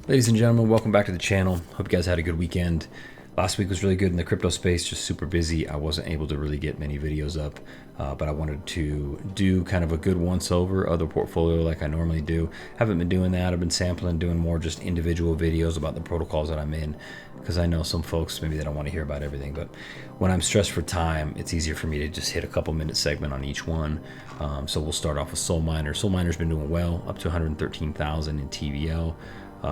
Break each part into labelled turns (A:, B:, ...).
A: Ladies and gentlemen, welcome back to the channel. Hope you guys had a good weekend. Last week was really good in the crypto space, just super busy. I wasn't able to really get many videos up, but I wanted to do kind of a good once over of the portfolio like I normally do. Haven't been doing that. I've been sampling, doing more just individual videos about the protocols that I'm in, because I know some folks, maybe they don't want to hear about everything, but when I'm stressed for time, it's easier for me to just hit a couple minute segment on each one. So we'll start off with Soul Miner. Soul Miner's been doing well, up to 113,000 in TVL.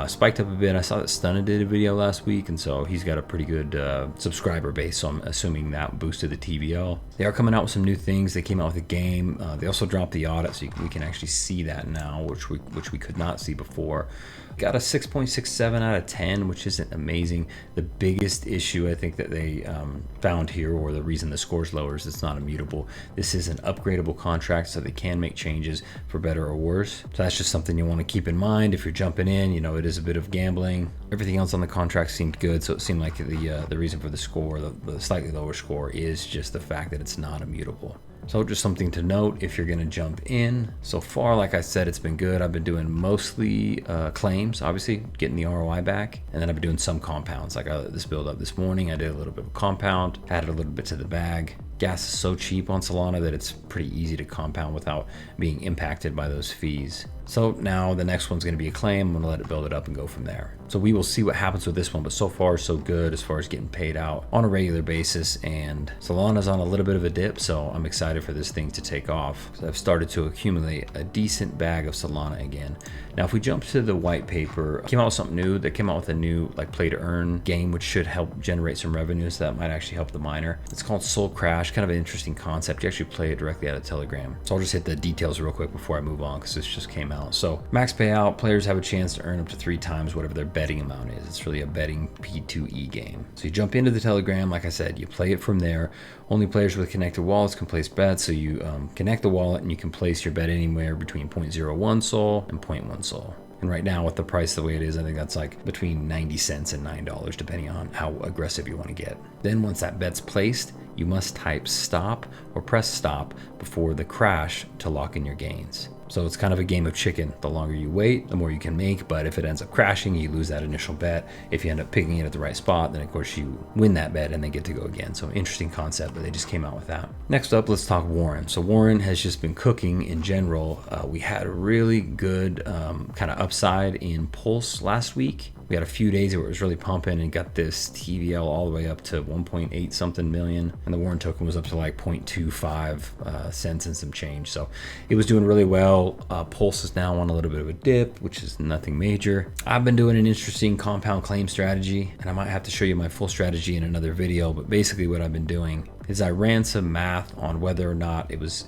A: Spiked up a bit. I saw that Stunna did a video last week, and so he's got a pretty good subscriber base, so I'm assuming that boosted the TVL. They are coming out with some new things. They came out with a game. They also dropped the audit, so we can actually see that now, which we could not see before. Got a 6.67 out of 10, which isn't amazing. The biggest issue I think that they found here, or the reason the score's lower, is it's not immutable. This is an upgradable contract, so they can make changes for better or worse. So that's just something you want to keep in mind if you're jumping in. You know, it is a bit of gambling. Everything else on the contract seemed good, so it seemed like the reason for the score, the slightly lower score, is just the fact that it's not immutable. So just something to note if you're going to jump in. So far, like I said, it's been good. I've been doing mostly claims, obviously, getting the ROI back. And then I've been doing some compounds. Like I let this build up this morning. I did a little bit of compound, added a little bit to the bag. Gas is so cheap on Solana that it's pretty easy to compound without being impacted by those fees. So now the next one's going to be a claim. I'm going to let it build it up and go from there. So we will see what happens with this one, but so far so good as far as getting paid out on a regular basis. And Solana's on a little bit of a dip, so I'm excited for this thing to take off. So I've started to accumulate a decent bag of Solana again. Now, if we jump to the white paper, came out with something new. They came out with a new like play to earn game, which should help generate some revenue. So that might actually help the miner. It's called Soul Crash, kind of an interesting concept. You actually play it directly out of Telegram. So I'll just hit the details real quick before I move on, because this just came out. So max payout, players have a chance to earn up to 3 times whatever their betting amount is. It's really a betting P2E game. So you jump into the Telegram, like I said, you play it from there. Only players with connected wallets can place bets. So you connect the wallet and you can place your bet anywhere between 0.01 Sol and 0.1 Sol. And right now with the price the way it is, I think that's like between 90 cents and $9, depending on how aggressive you want to get. Then once that bet's placed, you must type stop or press stop before the crash to lock in your gains. So it's kind of a game of chicken. The longer you wait, the more you can make, but if it ends up crashing, you lose that initial bet. If you end up picking it at the right spot, then of course you win that bet and then get to go again. So interesting concept, but they just came out with that. Next up, let's talk Warren. So Warren has just been cooking in general. We had a really good kind of upside in Pulse last week. We had a few days where it was really pumping and got this TVL all the way up to 1.8 something million. And the Warren token was up to like 0.25 cents and some change. So it was doing really well. Pulse is now on a little bit of a dip, which is nothing major. I've been doing an interesting compound claim strategy, and I might have to show you my full strategy in another video. But basically what I've been doing is I ran some math on whether or not it was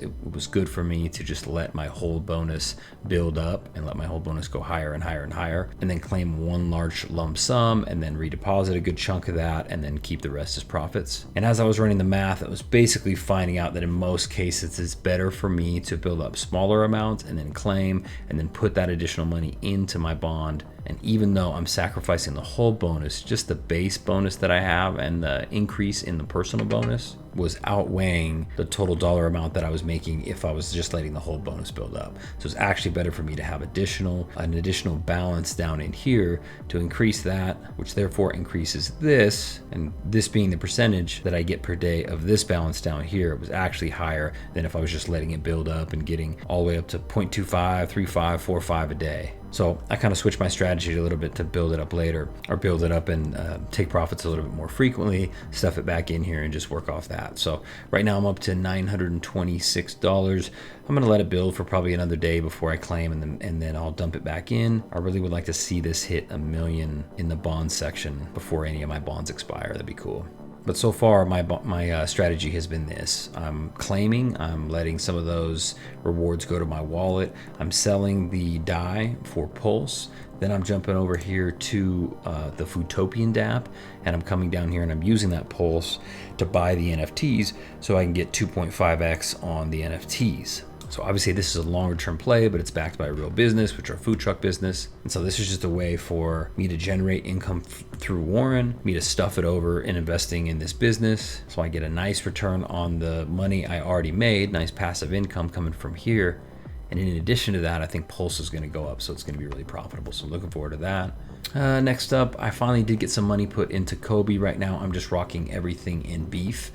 A: good for me to just let my hold bonus build up and let my hold bonus go higher and higher and higher, and then claim one large lump sum and then redeposit a good chunk of that and then keep the rest as profits. And as I was running the math, I was basically finding out that in most cases it's better for me to build up smaller amounts and then claim and then put that additional money into my bond. And even though I'm sacrificing the whole bonus, just the base bonus that I have and the increase in the personal bonus was outweighing the total dollar amount that I was making if I was just letting the whole bonus build up. So it's actually better for me to have an additional balance down in here to increase that, which therefore increases this, and this being the percentage that I get per day of this balance down here, it was actually higher than if I was just letting it build up and getting all the way up to 0.25, 35, 45 a day. So I kind of switched my strategy a little bit to build it up later, or build it up and take profits a little bit more frequently, stuff it back in here and just work off that. So right now I'm up to $926. I'm gonna let it build for probably another day before I claim, and then I'll dump it back in. I really would like to see this hit 1 million in the bond section before any of my bonds expire. That'd be cool. But so far, my strategy has been this. I'm claiming, I'm letting some of those rewards go to my wallet. I'm selling the DAI for Pulse. Then I'm jumping over here to the Foodtopian dApp, and I'm coming down here and I'm using that Pulse to buy the NFTs so I can get 2.5x on the NFTs. So obviously this is a longer term play, but it's backed by a real business, which are food truck business. And so this is just a way for me to generate income through Warren, me to stuff it over in investing in this business. So I get a nice return on the money I already made, nice passive income coming from here. And in addition to that, I think Pulse is going to go up, so it's going to be really profitable. So looking forward to that. Next up, I finally did get some money put into Kobe. Right now, I'm just rocking everything in beef.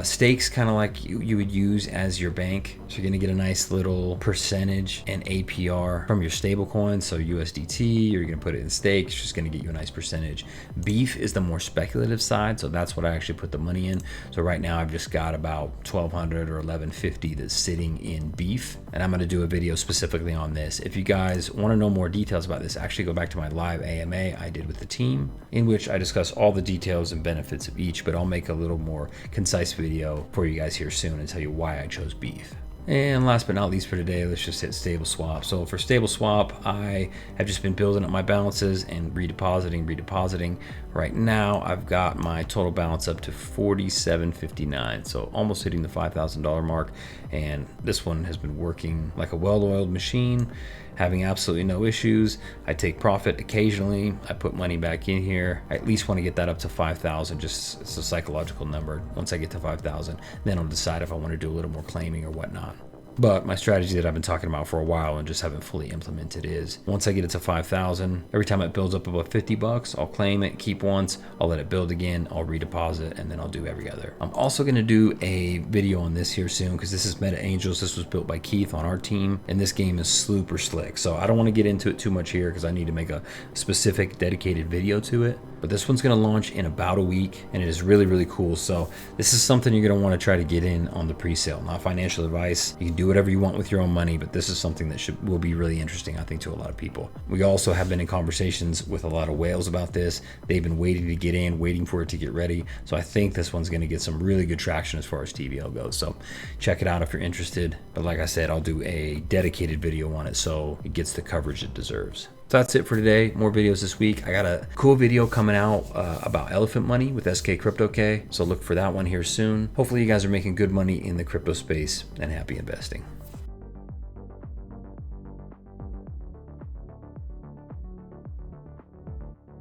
A: Stakes kind of like you would use as your bank. So you're going to get a nice little percentage and APR from your stable coins. So USDT, you're going to put it in stake. It's just going to get you a nice percentage. Beef is the more speculative side. So that's what I actually put the money in. So right now I've just got about 1,200 or 1,150 that's sitting in beef. And I'm going to do a video specifically on this. If you guys want to know more details about this, actually go back to my live AMA I did with the team, in which I discuss all the details and benefits of each, but I'll make a little more concise video for you guys here soon and tell you why I chose beef. And last but not least for today, let's just hit Stableswap. So for Stableswap, I have just been building up my balances and redepositing. Right now, I've got my total balance up to $47.59, so almost hitting the $5,000 mark. And this one has been working like a well-oiled machine, having absolutely no issues. I take profit occasionally. I put money back in here. I at least want to get that up to 5,000. Just it's a psychological number. Once I get to 5,000, then I'll decide if I want to do a little more claiming or whatnot. But my strategy that I've been talking about for a while and just haven't fully implemented is once I get it to 5,000, every time it builds up above 50 bucks, I'll claim it, keep once, I'll let it build again, I'll redeposit, and then I'll do every other. I'm also going to do a video on this here soon because this is Meta Angels. This was built by Keith on our team, and this game is super slick. So I don't want to get into it too much here because I need to make a specific dedicated video to it. But this one's going to launch in about a week, and it is really, really cool. So this is something you're going to want to try to get in on the pre-sale. Not financial advice. You can do whatever you want with your own money, but this is something that will be really interesting, I think, to a lot of people. We also have been in conversations with a lot of whales about this. They've been waiting to get in, waiting for it to get ready. So I think this one's going to get some really good traction as far as TVL goes. So check it out if you're interested. But like I said, I'll do a dedicated video on it so it gets the coverage it deserves. So that's it for today. More videos this week. I got a cool video coming out about elephant money with SK Crypto K. So look for that one here soon. Hopefully you guys are making good money in the crypto space, and happy investing.